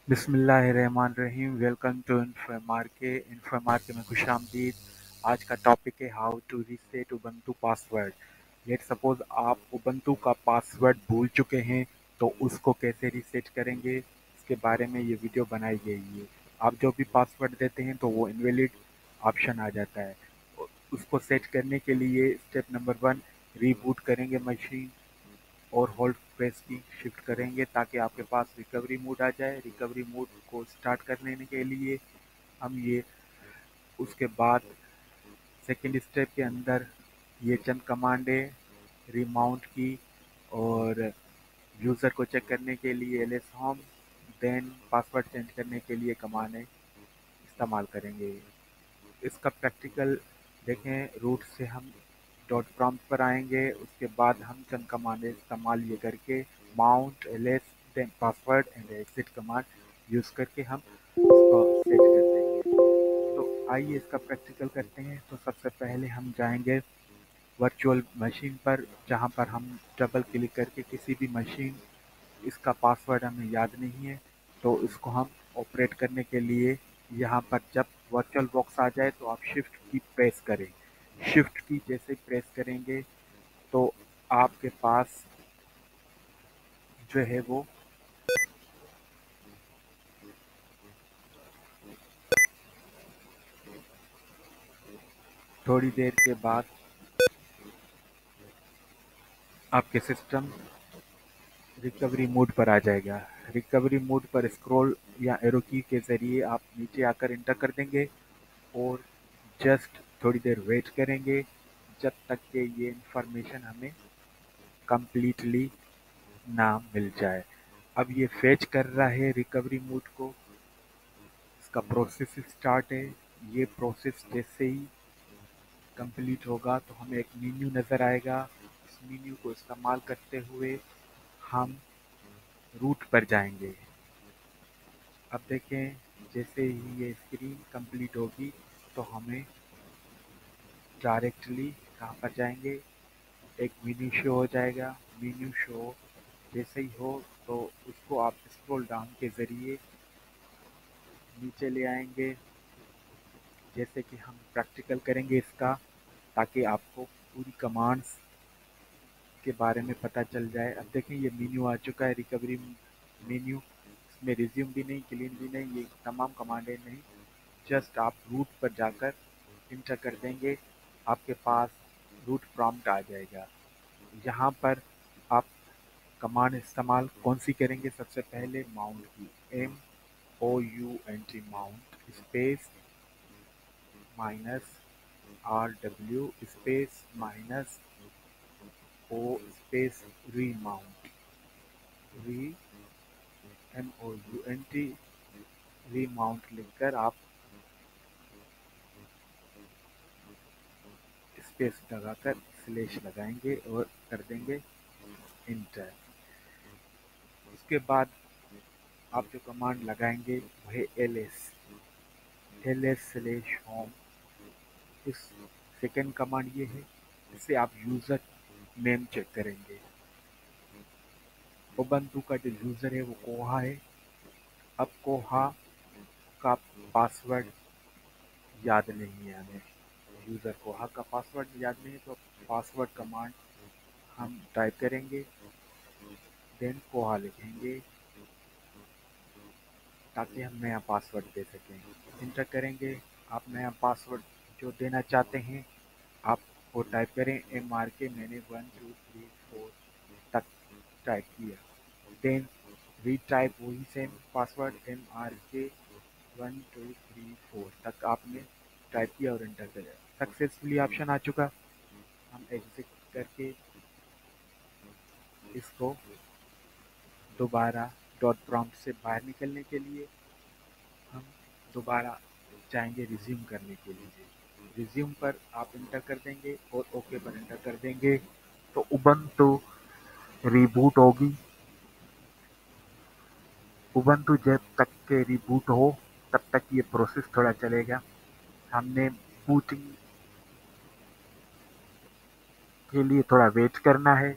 बिस्मिल्लाहिर्रहमानिर्रहीम। Welcome to इन्फॉर्मार के में खुशामदीद। आज का टॉपिक है how to reset Ubuntu password. Let suppose आप उबंटू का पासवर्ड भूल चुके हैं, तो उसको कैसे रीसेट करेंगे इसके बारे में ये वीडियो बनाई गई है। आप जो भी पासवर्ड देते हैं तो वो इनवैलिड ऑप्शन आ जाता है। उसको सेट करने के लिए स्टेप नंबर 1, रीबूट करेंगे मशीन और होल्ड प्रेस की शिफ्ट करेंगे ताकि आपके पास रिकवरी मोड आ जाए। रिकवरी मोड को स्टार्ट करने के लिए हम ये उसके बाद सेकंड स्टेप के अंदर ये चंद कमांडें रिमाउंट की और यूज़र को चेक करने के लिए LS home, then password change करने के लिए कमांडें इस्तेमाल करेंगे। इसका प्रैक्टिकल देखें। रूट से हम डॉट प्रॉम्प्ट पर आएंगे, उसके बाद हम चंद कमांडें इस्तेमाल ये करके mount LS then password and exit command use करके हम इसको सेट कर देंगे। तो आइए इसका प्रैक्टिकल करते हैं। तो सबसे पहले हम जाएंगे वर्चुअल मशीन पर, जहां पर हम डबल क्लिक करके किसी भी मशीन, इसका पासवर्ड हमें याद नहीं है तो इसको हम ऑपरेट करने के लिए यहाँ पर जब वर्चुअल बॉक्स आ जाए तो आप शिफ्ट की प्रेस करें। शिफ्ट की जैसे प्रेस करेंगे तो आपके पास जो है वो थोड़ी देर के बाद आपके सिस्टम रिकवरी मोड पर आ जाएगा। रिकवरी मोड पर स्क्रॉल या एरो की के ज़रिए आप नीचे आकर इंटर कर देंगे और जस्ट थोड़ी देर वेट करेंगे जब तक कि ये इंफॉर्मेशन हमें कंप्लीटली ना मिल जाए। अब ये फेच कर रहा है रिकवरी मोड को, इसका प्रोसेस स्टार्ट है। ये प्रोसेस जैसे ही कंप्लीट होगा तो हमें एक मेन्यू नज़र आएगा। इस मेन्यू को इस्तेमाल करते हुए हम रूट पर जाएंगे। अब देखें, जैसे ही ये स्क्रीन कंप्लीट होगी तो हमें डायरेक्टली कहाँ पर जाएंगे, एक मेन्यू शो हो जाएगा। मेन्यू शो जैसे ही हो तो उसको आप स्क्रॉल डाउन के ज़रिए नीचे ले आएंगे, जैसे कि हम प्रैक्टिकल करेंगे इसका, ताकि आपको पूरी कमांड्स के बारे में पता चल जाए। अब देखें ये मेन्यू आ चुका है, रिकवरी मेन्यू। इसमें रिज्यूम भी नहीं, क्लीन भी नहीं, ये तमाम कमांडें नहीं। जस्ट आप रूट पर जाकर इंटर कर देंगे, आपके पास रूट प्रॉम्प्ट आ जाएगा। यहाँ पर आप कमांड इस्तेमाल कौन सी करेंगे? सबसे पहले माउंट की, MOUNT mount space -RW space -O space remount, री MOUNT रीमाउंट लिखकर आप स्पेस लगाकर स्लैश लगाएंगे और कर देंगे इंटर। उसके बाद आप जो कमांड लगाएंगे वो है ls/home। इस सेकेंड कमांड ये है, इससे आप यूज़र नेम चेक करेंगे। उबंटू का जो यूज़र है वो कोहा है। अब कोहा का पासवर्ड याद नहीं है हमें, यूज़र कोहा का पासवर्ड याद नहीं है, तो पासवर्ड कमांड हम टाइप करेंगे, देन कोहा लिखेंगे ताकि हम नया पासवर्ड दे सकें। इंटर करेंगे। आप नया पासवर्ड जो देना चाहते हैं आप वो टाइप करें। MRK मैंने 1 2 3 4 तक टाइप किया, देन रीटाइप वही सेम पासवर्ड MRK 1 2 3 4 तक आपने टाइप किया और एंटर करा। सक्सेसफुली ऑप्शन आ चुका। हम एग्जिट करके इसको दोबारा डॉट प्रॉम्प्ट से बाहर निकलने के लिए हम दोबारा चाहेंगे रिज्यूम करने के लिए। रिज्यूम पर आप इंटर कर देंगे और ओके पर इंटर कर देंगे तो उबंटू रिबूट होगी। उबंटू जब तक के रिबूट हो तब तक ये प्रोसेस थोड़ा चलेगा। हमने बूटिंग के लिए थोड़ा वेट करना है।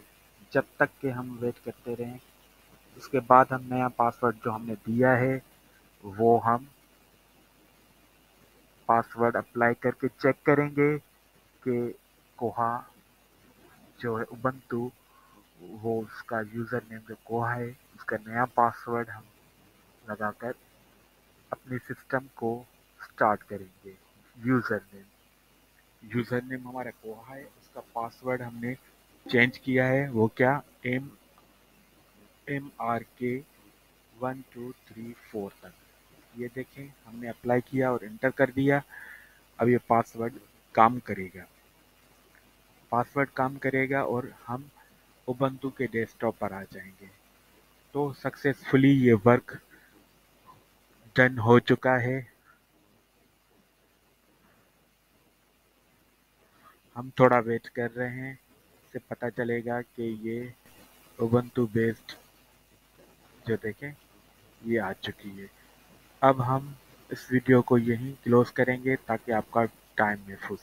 जब तक कि हम वेट करते रहें, उसके बाद हम नया पासवर्ड जो हमने दिया है वो हम पासवर्ड अप्लाई करके चेक करेंगे कि कोहा जो है उबंटू, वो उसका यूज़र नेम जो कोहा है उसका नया पासवर्ड हम लगाकर अपने सिस्टम को स्टार्ट करेंगे। यूज़र नेम यूज़र नेम हमारा कोहा है, उसका पासवर्ड हमने चेंज किया है। वो क्या, MRK 1234 तक। ये देखें, हमने अप्लाई किया और एंटर कर दिया। अब ये पासवर्ड काम करेगा और हम उबंटू के डेस्कटॉप पर आ जाएंगे। तो सक्सेसफुली ये वर्क डन हो चुका है। हम थोड़ा वेट कर रहे हैं, इससे पता चलेगा कि ये उबंटू बेस्ड जो देखें ये आ चुकी है। अब हम इस वीडियो को यहीं क्लोज करेंगे ताकि आपका टाइम मिस हो सके।